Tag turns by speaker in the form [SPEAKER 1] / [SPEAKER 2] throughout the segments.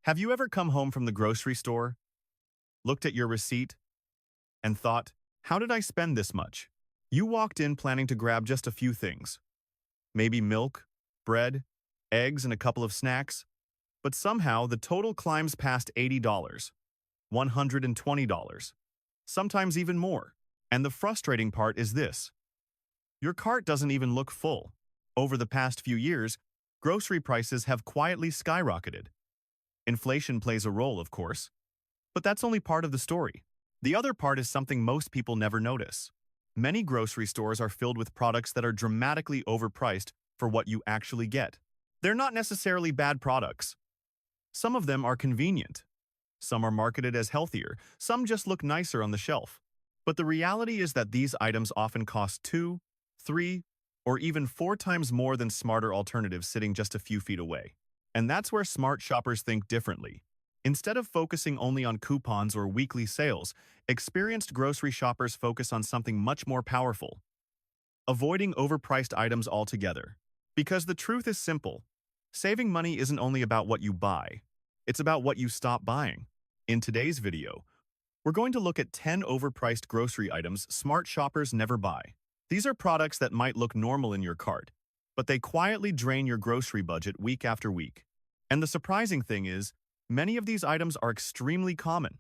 [SPEAKER 1] Have you ever come home from the grocery store, looked at your receipt, and thought, how did I spend this much? You walked in planning to grab just a few things, maybe milk, bread, eggs, and a couple of snacks, but somehow the total climbs past $80, $120, sometimes even more. And the frustrating part is this: your cart doesn't even look full. Over the past few years, grocery prices have quietly skyrocketed. Inflation plays a role, of course, but that's only part of the story. The other part is something most people never notice. Many grocery stores are filled with products that are dramatically overpriced for what you actually get. They're not necessarily bad products. Some of them are convenient. Some are marketed as healthier. Some just look nicer on the shelf. But the reality is that these items often cost 2, 3, or even 4 times more than smarter alternatives sitting just a few feet away. And that's where smart shoppers think differently. Instead of focusing only on coupons or weekly sales, experienced grocery shoppers focus on something much more powerful: avoiding overpriced items altogether. Because the truth is simple: saving money isn't only about what you buy, it's about what you stop buying. In today's video, we're going to look at 10 overpriced grocery items smart shoppers never buy. These are products that might look normal in your cart, but they quietly drain your grocery budget week after week. And the surprising thing is, many of these items are extremely common.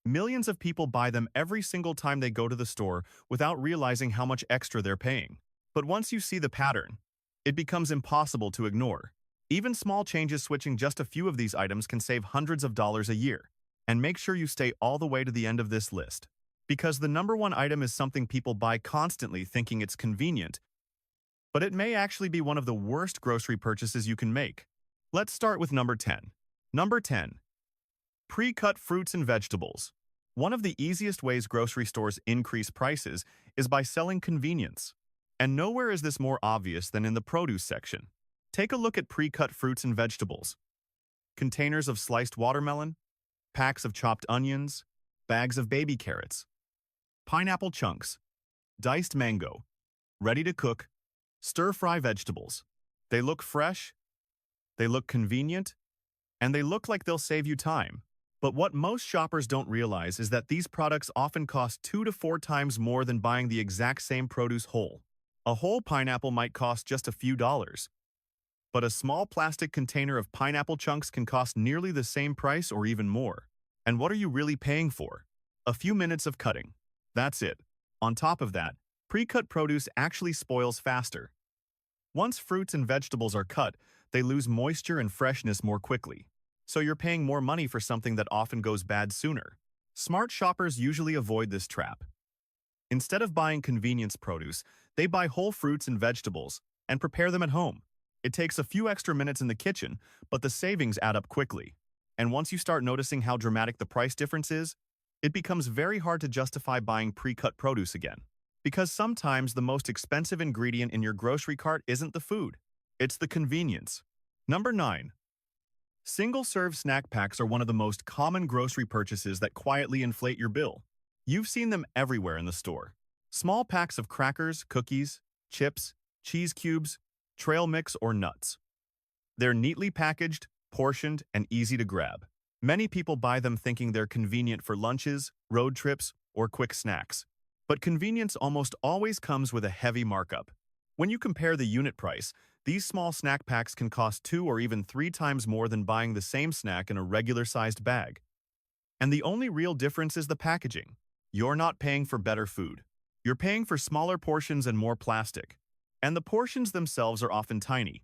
[SPEAKER 1] Millions of people buy them every single time they go to the store without realizing how much extra they're paying. But once you see the pattern, it becomes impossible to ignore. Even small changes switching just a few of these items can save hundreds of dollars a year. And make sure you stay all the way to the end of this list, because the number one item is something people buy constantly thinking it's convenient, but it may actually be one of the worst grocery purchases you can make. Let's start with number 10. Number 10. Pre-cut fruits and vegetables. One of the easiest ways grocery stores increase prices is by selling convenience. And nowhere is this more obvious than in the produce section. Take a look at pre-cut fruits and vegetables. Containers of sliced watermelon, packs of chopped onions, bags of baby carrots, pineapple chunks, diced mango, ready to cook, stir-fry vegetables. They look fresh, they look convenient, and they look like they'll save you time. But what most shoppers don't realize is that these products often cost 2 to 4 times more than buying the exact same produce whole. A whole pineapple might cost just a few dollars, but a small plastic container of pineapple chunks can cost nearly the same price or even more. And what are you really paying for? A few minutes of cutting. That's it. On top of that, pre-cut produce actually spoils faster. Once fruits and vegetables are cut, they lose moisture and freshness more quickly. So you're paying more money for something that often goes bad sooner. Smart shoppers usually avoid this trap. Instead of buying convenience produce, they buy whole fruits and vegetables and prepare them at home. It takes a few extra minutes in the kitchen, but the savings add up quickly. And once you start noticing how dramatic the price difference is, it becomes very hard to justify buying pre-cut produce again. Because sometimes the most expensive ingredient in your grocery cart isn't the food, it's the convenience. Number 9. Single-serve snack packs are one of the most common grocery purchases that quietly inflate your bill. You've seen them everywhere in the store. Small packs of crackers, cookies, chips, cheese cubes, trail mix, or nuts. They're neatly packaged, portioned, and easy to grab. Many people buy them thinking they're convenient for lunches, road trips, or quick snacks. But convenience almost always comes with a heavy markup. When you compare the unit price, these small snack packs can cost 2 or even 3 times more than buying the same snack in a regular-sized bag. And the only real difference is the packaging. You're not paying for better food. You're paying for smaller portions and more plastic. And the portions themselves are often tiny.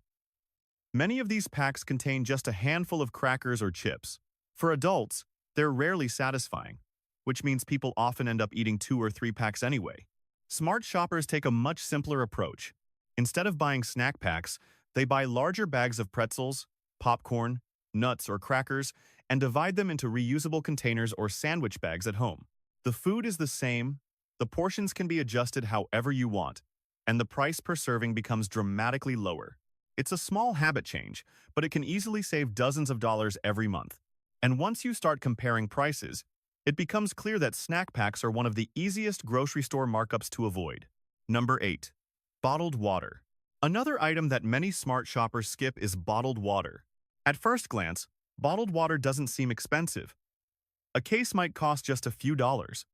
[SPEAKER 1] Many of these packs contain just a handful of crackers or chips. For adults, they're rarely satisfying, which means people often end up eating 2 or 3 packs anyway. Smart shoppers take a much simpler approach. Instead of buying snack packs, they buy larger bags of pretzels, popcorn, nuts, or crackers, and divide them into reusable containers or sandwich bags at home. The food is the same, the portions can be adjusted however you want, and the price per serving becomes dramatically lower. It's a small habit change, but it can easily save dozens of dollars every month. And once you start comparing prices, it becomes clear that snack packs are one of the easiest grocery store markups to avoid. Number 8. Bottled water. Another item that many smart shoppers skip is bottled water. At first glance, Bottled water doesn't seem expensive. A case might cost just a few dollars,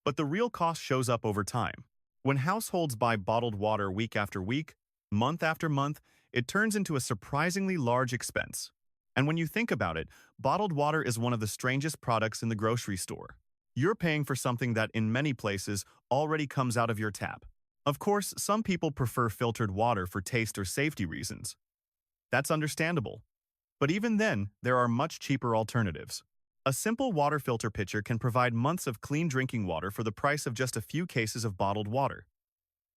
[SPEAKER 1] but the real cost shows up over time. When households buy bottled water week after week, month after month, it turns into a surprisingly large expense. And when you think about it, bottled water is one of the strangest products in the grocery store. You're paying for something that, in many places, already comes out of your tap. Of course, some people prefer filtered water for taste or safety reasons. That's understandable. But even then, there are much cheaper alternatives. A simple water filter pitcher can provide months of clean drinking water for the price of just a few cases of bottled water.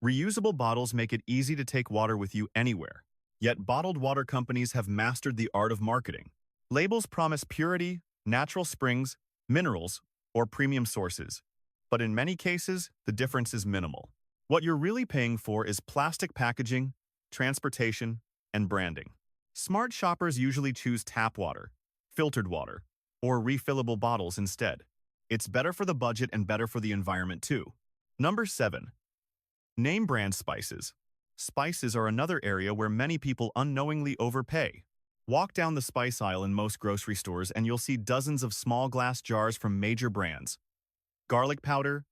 [SPEAKER 1] Reusable bottles make it easy to take water with you anywhere. Yet bottled water companies have mastered the art of marketing. Labels promise purity, natural springs, minerals, or premium sources. But in many cases, the difference is minimal. What you're really paying for is plastic packaging, transportation, and branding. Smart shoppers usually choose tap water, filtered water, or refillable bottles instead. It's better for the budget and better for the environment too. Number 7. Name brand spices. Spices are another area where many people unknowingly overpay. Walk down the spice aisle in most grocery stores and you'll see dozens of small glass jars from major brands. Garlic powder,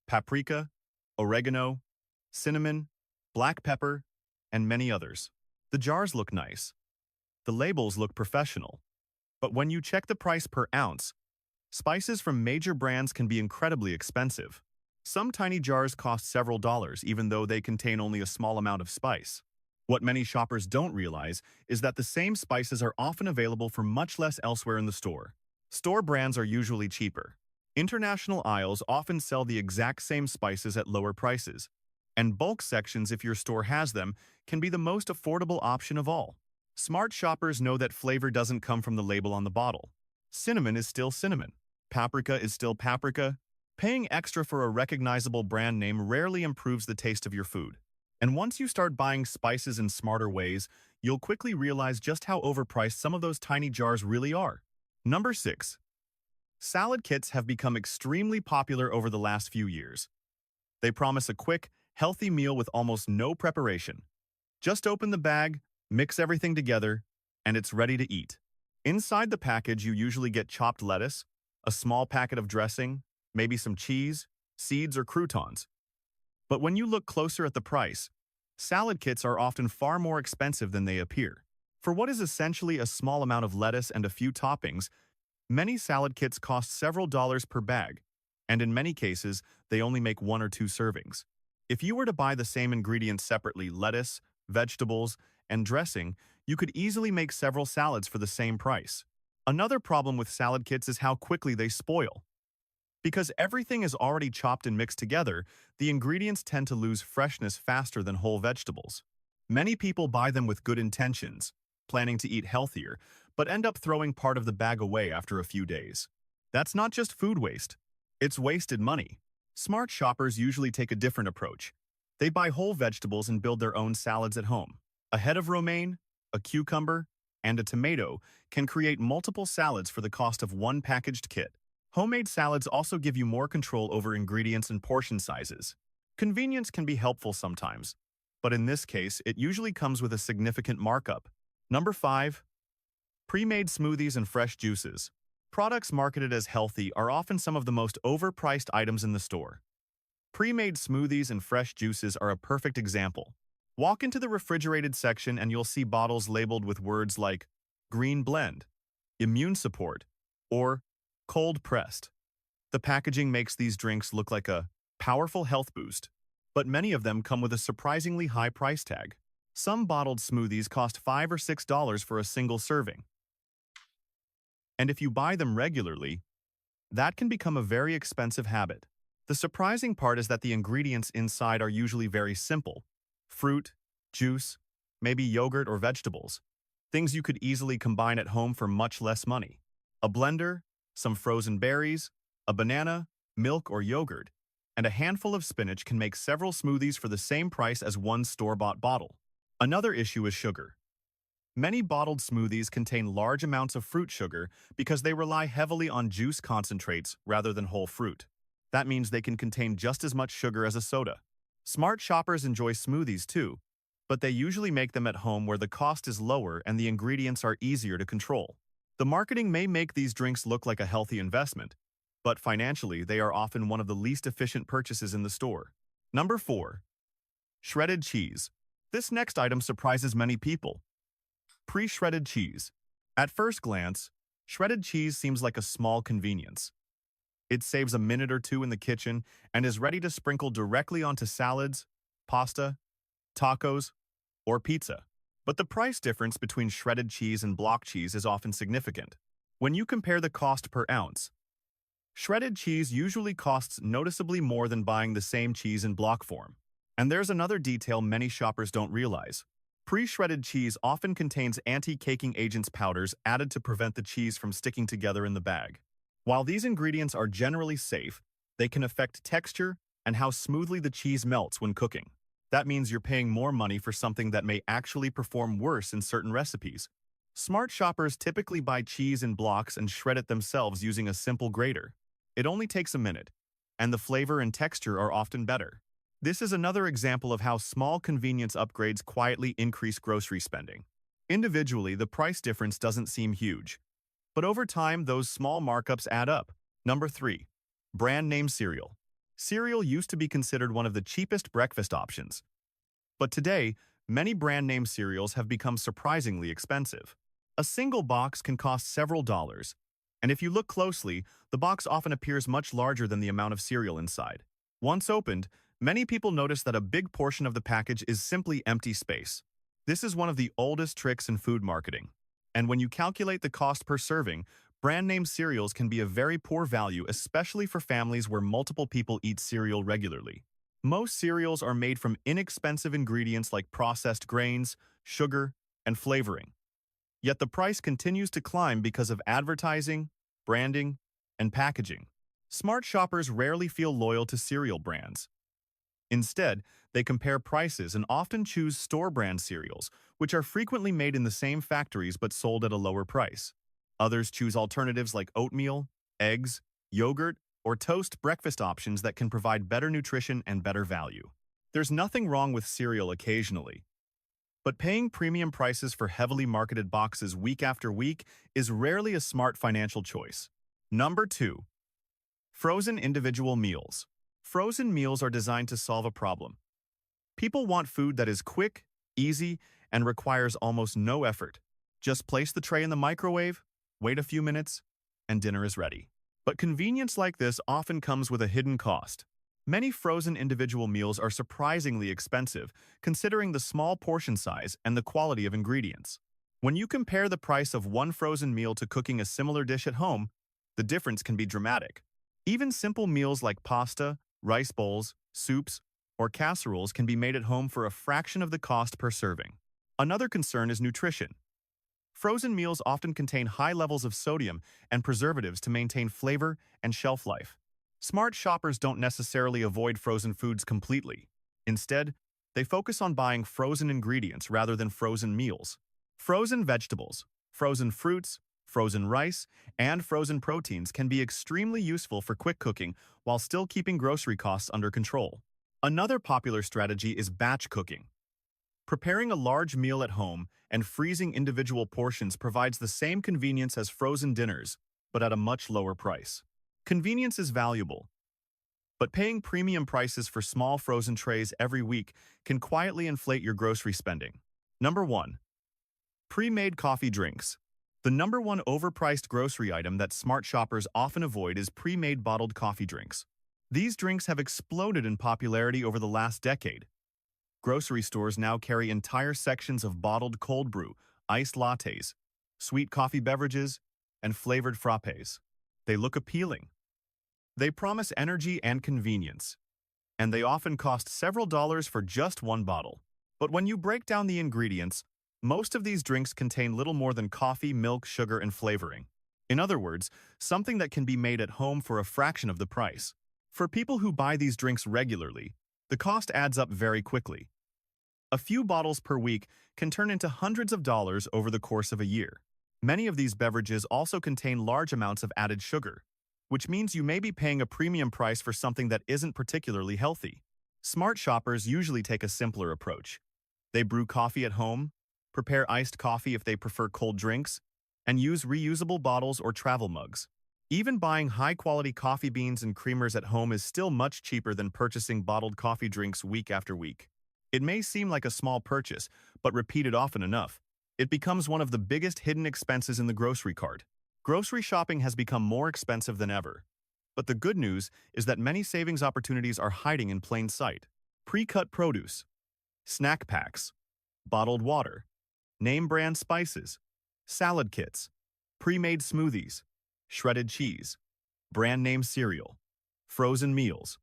[SPEAKER 1] paprika, oregano, cinnamon, black pepper, and many others. The jars look nice. The labels look professional. But when you check the price per ounce, spices from major brands can be incredibly expensive. Some tiny jars cost several dollars even though they contain only a small amount of spice. What many shoppers don't realize is that the same spices are often available for much less elsewhere in the store. Store brands are usually cheaper. International aisles often sell the exact same spices at lower prices. And bulk sections, if your store has them, can be the most affordable option of all. Smart shoppers know that flavor doesn't come from the label on the bottle. Cinnamon is still cinnamon. Paprika is still paprika. Paying extra for a recognizable brand name rarely improves the taste of your food. And once you start buying spices in smarter ways, you'll quickly realize just how overpriced some of those tiny jars really are. Number 6. Salad kits have become extremely popular over the last few years. They promise a quick, healthy meal with almost no preparation. Just open the bag, mix everything together, and it's ready to eat. Inside the package, you usually get chopped lettuce, a small packet of dressing, maybe some cheese, seeds, or croutons. But when you look closer at the price, salad kits are often far more expensive than they appear. For what is essentially a small amount of lettuce and a few toppings, many salad kits cost several dollars per bag, and in many cases, they only make 1 or 2 servings. If you were to buy the same ingredients separately, lettuce, vegetables, and dressing, you could easily make several salads for the same price. Another problem with salad kits is how quickly they spoil. Because everything is already chopped and mixed together, the ingredients tend to lose freshness faster than whole vegetables. Many people buy them with good intentions, planning to eat healthier, but end up throwing part of the bag away after a few days. That's not just food waste, it's wasted money. Smart shoppers usually take a different approach. They buy whole vegetables and build their own salads at home. A head of romaine, a cucumber, and a tomato can create multiple salads for the cost of one packaged kit. Homemade salads also give you more control over ingredients and portion sizes. Convenience can be helpful sometimes, but in this case, it usually comes with a significant markup. Number 5. Pre-made smoothies and fresh juices. Products marketed as healthy are often some of the most overpriced items in the store. Pre-made smoothies and fresh juices are a perfect example. Walk into the refrigerated section and you'll see bottles labeled with words like green blend, immune support, or cold pressed. The packaging makes these drinks look like a powerful health boost, but many of them come with a surprisingly high price tag. Some bottled smoothies cost $5 or $6 for a single serving. And if you buy them regularly, that can become a very expensive habit. The surprising part is that the ingredients inside are usually very simple. Fruit, juice, maybe yogurt or vegetables. Things you could easily combine at home for much less money. A blender, some frozen berries, a banana, milk or yogurt, and a handful of spinach can make several smoothies for the same price as one store-bought bottle. Another issue is sugar. Many bottled smoothies contain large amounts of fruit sugar because they rely heavily on juice concentrates rather than whole fruit. That means they can contain just as much sugar as a soda. Smart shoppers enjoy smoothies too, but they usually make them at home where the cost is lower and the ingredients are easier to control. The marketing may make these drinks look like a healthy investment, but financially, they are often one of the least efficient purchases in the store. Number 4. Shredded cheese. This next item surprises many people. Pre-shredded cheese. At first glance, shredded cheese seems like a small convenience. It saves a minute or two in the kitchen and is ready to sprinkle directly onto salads, pasta, tacos, or pizza. But the price difference between shredded cheese and block cheese is often significant. When you compare the cost per ounce, shredded cheese usually costs noticeably more than buying the same cheese in block form. And there's another detail many shoppers don't realize. Pre-shredded cheese often contains anti-caking agents powders added to prevent the cheese from sticking together in the bag. While these ingredients are generally safe, they can affect texture and how smoothly the cheese melts when cooking. That means you're paying more money for something that may actually perform worse in certain recipes. Smart shoppers typically buy cheese in blocks and shred it themselves using a simple grater. It only takes a minute, and the flavor and texture are often better. This is another example of how small convenience upgrades quietly increase grocery spending. Individually, the price difference doesn't seem huge, but over time, those small markups add up. Number 3. Brand name cereal. Cereal used to be considered one of the cheapest breakfast options, but today, many brand name cereals have become surprisingly expensive. A single box can cost several dollars, and if you look closely, the box often appears much larger than the amount of cereal inside. Once opened, many people notice that a big portion of the package is simply empty space. This is one of the oldest tricks in food marketing. And when you calculate the cost per serving, brand name cereals can be a very poor value, especially for families where multiple people eat cereal regularly. Most cereals are made from inexpensive ingredients like processed grains, sugar, and flavoring. Yet the price continues to climb because of advertising, branding, and packaging. Smart shoppers rarely feel loyal to cereal brands. Instead, they compare prices and often choose store-brand cereals, which are frequently made in the same factories but sold at a lower price. Others choose alternatives like oatmeal, eggs, yogurt, or toast breakfast options that can provide better nutrition and better value. There's nothing wrong with cereal occasionally, but paying premium prices for heavily marketed boxes week after week is rarely a smart financial choice. Number 2. Frozen individual meals. Frozen meals are designed to solve a problem. People want food that is quick, easy, and requires almost no effort. Just place the tray in the microwave, wait a few minutes, and dinner is ready. But convenience like this often comes with a hidden cost. Many frozen individual meals are surprisingly expensive, considering the small portion size and the quality of ingredients. When you compare the price of one frozen meal to cooking a similar dish at home, the difference can be dramatic. Even simple meals like pasta, rice bowls, soups, or casseroles can be made at home for a fraction of the cost per serving. Another concern is nutrition. Frozen meals often contain high levels of sodium and preservatives to maintain flavor and shelf life. Smart shoppers don't necessarily avoid frozen foods completely. Instead, they focus on buying frozen ingredients rather than frozen meals. Frozen vegetables, frozen fruits, frozen rice, and frozen proteins can be extremely useful for quick cooking while still keeping grocery costs under control. Another popular strategy is batch cooking. Preparing a large meal at home and freezing individual portions provides the same convenience as frozen dinners, but at a much lower price. Convenience is valuable, but paying premium prices for small frozen trays every week can quietly inflate your grocery spending. Number 1. Pre-made coffee drinks. The number one overpriced grocery item that smart shoppers often avoid is pre-made bottled coffee drinks. These drinks have exploded in popularity over the last decade. Grocery stores now carry entire sections of bottled cold brew, iced lattes, sweet coffee beverages, and flavored frappes. They look appealing. They promise energy and convenience, and they often cost several dollars for just one bottle. But when you break down the ingredients, most of these drinks contain little more than coffee, milk, sugar, and flavoring. In other words, something that can be made at home for a fraction of the price. For people who buy these drinks regularly, the cost adds up very quickly. A few bottles per week can turn into hundreds of dollars over the course of a year. Many of these beverages also contain large amounts of added sugar, which means you may be paying a premium price for something that isn't particularly healthy. Smart shoppers usually take a simpler approach. They brew coffee at home, prepare iced coffee if they prefer cold drinks, and use reusable bottles or travel mugs. Even buying high-quality coffee beans and creamers at home is still much cheaper than purchasing bottled coffee drinks week after week. It may seem like a small purchase, but repeated often enough, it becomes one of the biggest hidden expenses in the grocery cart. Grocery shopping has become more expensive than ever. But the good news is that many savings opportunities are hiding in plain sight. Pre-cut produce, snack packs, bottled water, name-brand spices, salad kits, pre-made smoothies, shredded cheese, brand-name cereal, frozen meals,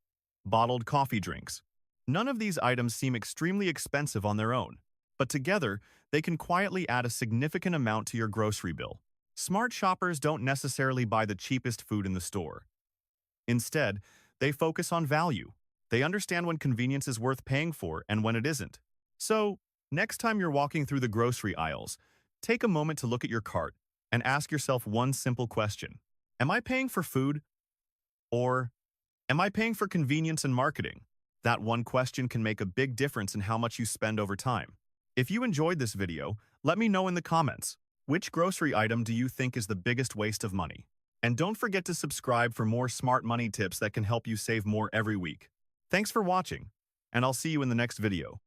[SPEAKER 1] bottled coffee drinks. None of these items seem extremely expensive on their own, but together they can quietly add a significant amount to your grocery bill. Smart shoppers don't necessarily buy the cheapest food in the store. Instead, they focus on value. They understand when convenience is worth paying for and when it isn't. So, next time you're walking through the grocery aisles, take a moment to look at your cart and ask yourself one simple question. Am I paying for food? Or am I paying for convenience and marketing? That one question can make a big difference in how much you spend over time. If you enjoyed this video, let me know in the comments. Which grocery item do you think is the biggest waste of money? And don't forget to subscribe for more smart money tips that can help you save more every week. Thanks for watching, and I'll see you in the next video.